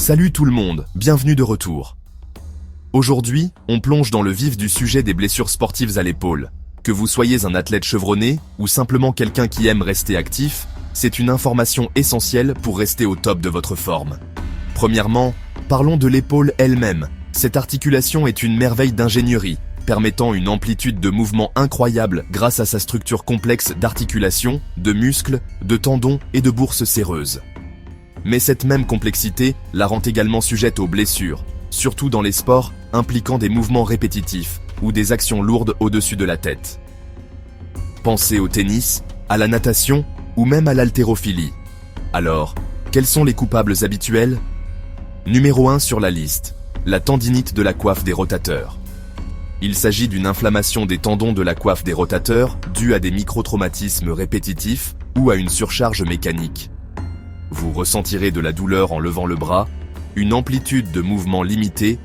Salut tout le monde, bienvenue de retour. Aujourd'hui, on plonge dans le vif du sujet des blessures sportives à l'épaule. Que vous soyez un athlète chevronné ou simplement quelqu'un qui aime rester actif, c'est une information essentielle pour rester au top de votre forme. Premièrement, parlons de l'épaule elle-même. Cette articulation est une merveille d'ingénierie, permettant une amplitude de mouvement incroyable grâce à sa structure complexe d'articulations, de muscles, de tendons et de bourses séreuses. Mais cette même complexité la rend également sujette aux blessures, surtout dans les sports impliquant des mouvements répétitifs ou des actions lourdes au-dessus de la tête. Pensez au tennis, à la natation ou même à l'haltérophilie. Alors, quels sont les coupables habituels ? Numéro 1 sur la liste, la tendinite de la coiffe des rotateurs. Il s'agit d'une inflammation des tendons de la coiffe des rotateurs due à des microtraumatismes répétitifs ou à une surcharge mécanique. Vous ressentirez de la douleur en levant le bras, une amplitude de mouvement limitée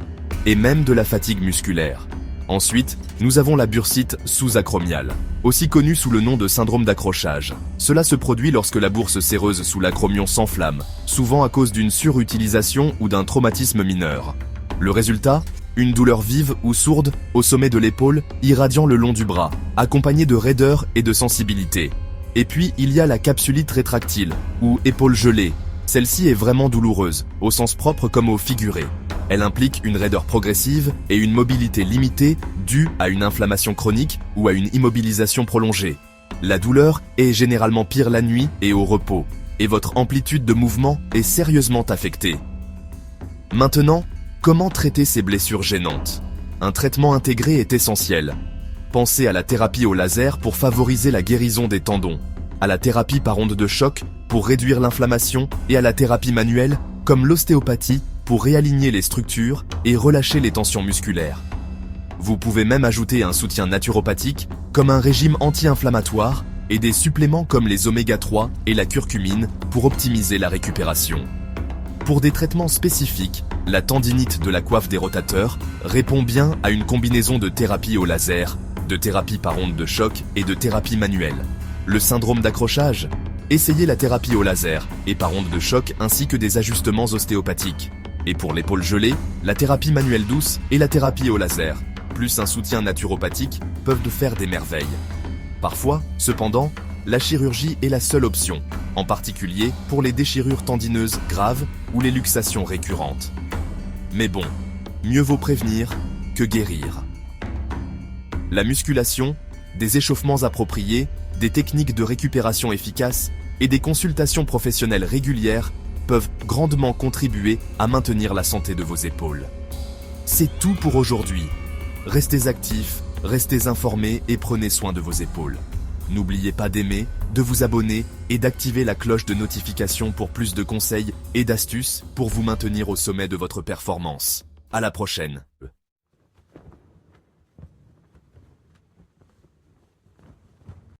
et même de la fatigue musculaire. Ensuite, nous avons la bursite sous-acromiale, aussi connue sous le nom de syndrome d'accrochage. Cela se produit lorsque la bourse séreuse sous l'acromion s'enflamme, souvent à cause d'une surutilisation ou d'un traumatisme mineur. Le résultat ? Une douleur vive ou sourde au sommet de l'épaule, irradiant le long du bras, accompagnée de raideur et de sensibilité. Et puis, il y a la capsulite rétractile, ou épaule gelée. Celle-ci est vraiment douloureuse, au sens propre comme au figuré. Elle implique une raideur progressive et une mobilité limitée due à une inflammation chronique ou à une immobilisation prolongée. La douleur est généralement pire la nuit et au repos, et votre amplitude de mouvement est sérieusement affectée. Maintenant, comment traiter ces blessures gênantes ? Un traitement intégré est essentiel. Pensez à la thérapie au laser pour favoriser la guérison des tendons, à la thérapie par onde de choc pour réduire l'inflammation et à la thérapie manuelle, comme l'ostéopathie, pour réaligner les structures et relâcher les tensions musculaires. Vous pouvez même ajouter un soutien naturopathique, comme un régime anti-inflammatoire, et des suppléments comme les oméga 3 et la curcumine pour optimiser la récupération. Pour des traitements spécifiques, la tendinite de la coiffe des rotateurs répond bien à une combinaison de thérapie au laser, de thérapie par onde de choc et de thérapie manuelle. Le syndrome d'accrochage ? Essayez la thérapie au laser et par onde de choc ainsi que des ajustements ostéopathiques. Et pour l'épaule gelée, la thérapie manuelle douce et la thérapie au laser, plus un soutien naturopathique, peuvent faire des merveilles. Parfois, cependant, la chirurgie est la seule option, en particulier pour les déchirures tendineuses graves ou les luxations récurrentes. Mais bon, mieux vaut prévenir que guérir. La musculation, des échauffements appropriés, des techniques de récupération efficaces et des consultations professionnelles régulières peuvent grandement contribuer à maintenir la santé de vos épaules. C'est tout pour aujourd'hui. Restez actifs, restez informés et prenez soin de vos épaules. N'oubliez pas d'aimer, de vous abonner et d'activer la cloche de notification pour plus de conseils et d'astuces pour vous maintenir au sommet de votre performance. À la prochaine.